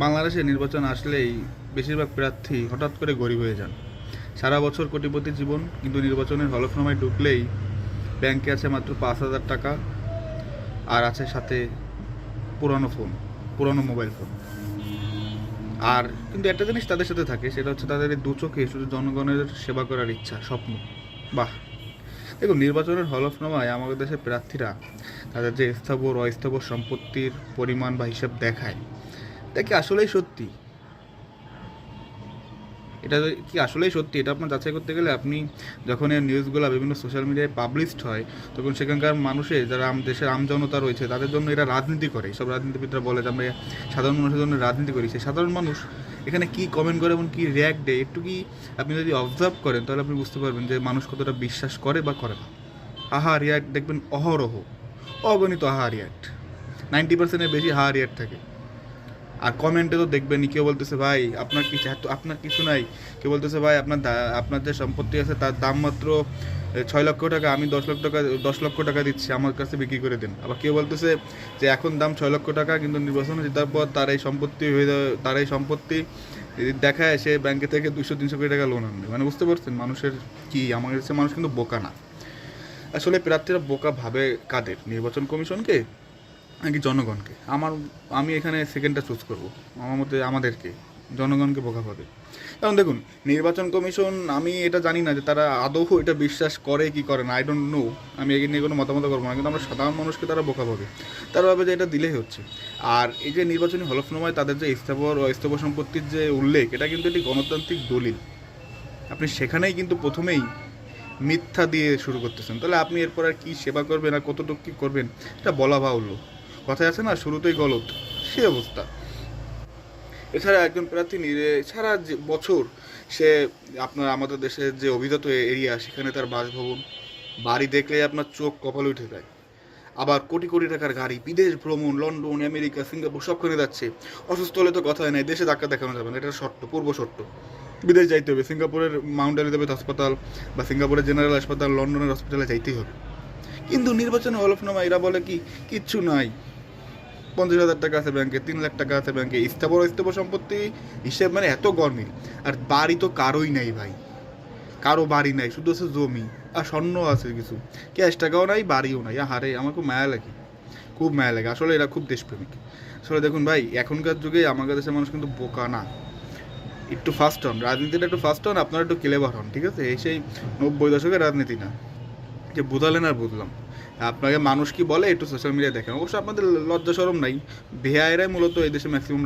বাংলাদেশে নির্বাচন আসলেই বেশিরভাগ প্রার্থী হঠাৎ করে গরিব হয়ে যান। সারা বছর কোটিপতি জীবন, কিন্তু নির্বাচনের হলফনামায় ঢুকলেই ব্যাংকে আছে মাত্র 5,000 টাকা, আর আছে সাথে পুরানো ফোন, পুরানো মোবাইল ফোন। আর কিন্তু একটা জিনিস তাদের সাথে থাকে, সেটা হচ্ছে তাদের এই দু চোখে শুধু জনগণের সেবা করার ইচ্ছা, স্বপ্ন। বাহ! দেখুন, নির্বাচনের হলফনামায় আমাদের দেশের প্রার্থীরা তাদের যে স্থাবর অস্থাবর সম্পত্তির পরিমাণ বা হিসাব দেখায়, এটা কি আসলেই সত্যি? এটা কি আসলেই সত্যি? এটা আপনার যাচাই করতে গেলে আপনি যখন এই নিউজগুলো বিভিন্ন সোশ্যাল মিডিয়ায় পাবলিশড হয়, তখন সেখানকার মানুষে যারা দেশের আমজনতা রয়েছে তাদের জন্য এরা রাজনীতি করে। সব রাজনীতিবিদরা বলে যে আমরা সাধারণ মানুষের জন্য রাজনীতি করি। সেই সাধারণ মানুষ এখানে কী কমেন্ট করে এবং কী রিয়্যাক্ট দেয়, একটু কি আপনি যদি অবজার্ভ করেন তাহলে আপনি বুঝতে পারবেন যে মানুষ কতটা বিশ্বাস করে বা করে না। আহা রিয়্যাক্ট দেখবেন অহরহ, অগণিত আহা রিয়্যাক্ট, 90%-এর বেশি হা রিয়্যাক্ট থাকে। আর কমেন্টে তো দেখবেনই, কেউ বলতেছে ভাই আপনার কিছু নাই, কেউ বলতেছে ভাই আপনার যে সম্পত্তি আছে তার দাম মাত্র 6 লক্ষ টাকা, আমি 10 লক্ষ টাকা দিচ্ছি, আমার কাছে বিক্রি করে দিন। আবার কেউ বলতেছে যে এখন দাম 6 লক্ষ টাকা, কিন্তু নির্বাচনে জেতার পর তার এই সম্পত্তি দেখায় সে ব্যাংকে থেকে 200-300 কোটি টাকা লোন আনবে। মানে বুঝতে পারছেন মানুষের কি? আমার কাছে মানুষ কিন্তু বোকা না। আসলে প্রার্থীরা বোকা ভাবে কাদের? নির্বাচন কমিশনকে নাকি জনগণকে? আমি এখানে সেকেন্ডটা চুজ করব। আমার মতে আমাদেরকে, জনগণকে বোকা ভাবে। কারণ দেখুন, নির্বাচন কমিশন, আমি এটা জানি না যে তারা আদৌ এটা বিশ্বাস করে কি করে না, আই ডোন্ট নো। আমি এগিয়ে নিয়ে কোনো মতামত করবো না, কিন্তু আমরা সাধারণ মানুষকে তারা বোকা ভাবে। তারা ভাবে যে এটা দিলেই হচ্ছে। আর এই যে নির্বাচনী হলফনামায় তাদের যে স্থাবর সম্পত্তির যে উল্লেখ, এটা কিন্তু একটি গণতান্ত্রিক দলিল। আপনি সেখানেই কিন্তু প্রথমেই মিথ্যা দিয়ে শুরু করতেছেন, তাহলে আপনি এরপর আর কী সেবা করবেন আর কতটুকু কী করবেন এটা বলা বাহুল্য। কথায় আছে না, শুরুতেই গলত, সে অবস্থা। এছাড়া একজন প্রার্থী সারা বছর সে আমাদের দেশের যে অভিজাত এরিয়া, সেখানে তার বাসভবন, বাড়ি দেখলে আপনার চোখ কপালে উঠে যায়। আবার কোটি কোটি টাকার গাড়ি, বিদেশ ভ্রমণ, লন্ডন, আমেরিকা, সিঙ্গাপুর সবখানে যাচ্ছে। অসুস্থ হলে তো কথাই নাই, দেশে ধাক্কা দেখানো যাবে না, এটা পূর্ব শর্ত। বিদেশ যাইতে হবে, সিঙ্গাপুরের মাউন্ট এলিজাবেথ হাসপাতাল বা সিঙ্গাপুরের জেনারেল হাসপাতাল, লন্ডনের হসপিটালে যাইতেই হবে। কিন্তু নির্বাচনে হলফনামা এরা বলে কি কিচ্ছু নাই, 50,000 টাকা আছে ব্যাংকে, 3 লাখ টাকা আছে ব্যাংকে, স্থাবর সম্পত্তি হিসেব মানে এত গরমিল। আর বাড়ি তো কারোই নাই ভাই, কারো বাড়ি নাই, শুধু আছে জমি আর স্বর্ণ আছে কিছু, ক্যাশ টাকাও নাই, বাড়িও নাই। হারে, আমার খুব মায়া লাগে, খুব মায়া লাগে। আসলে এরা খুব দেশপ্রেমিক। আসলে দেখুন ভাই, এখনকার যুগে আমাদের দেশের মানুষ কিন্তু বোকা না। একটু ফাস্ট হন, রাজনীতিটা একটু ফাস্ট হন, আপনারা একটু ক্লেভার হন, ঠিক আছে? এই সেই 90 দশকের রাজনীতি না যে বুঝালেন আর বুঝলাম। আপনাকে মানুষ কি বলে একটু সোশ্যাল মিডিয়া দেখেন। অবশ্য আপনাদের লজ্জা শরম নাই, বেহায়েরাই মূলত এই দেশে ম্যাক্সিমাম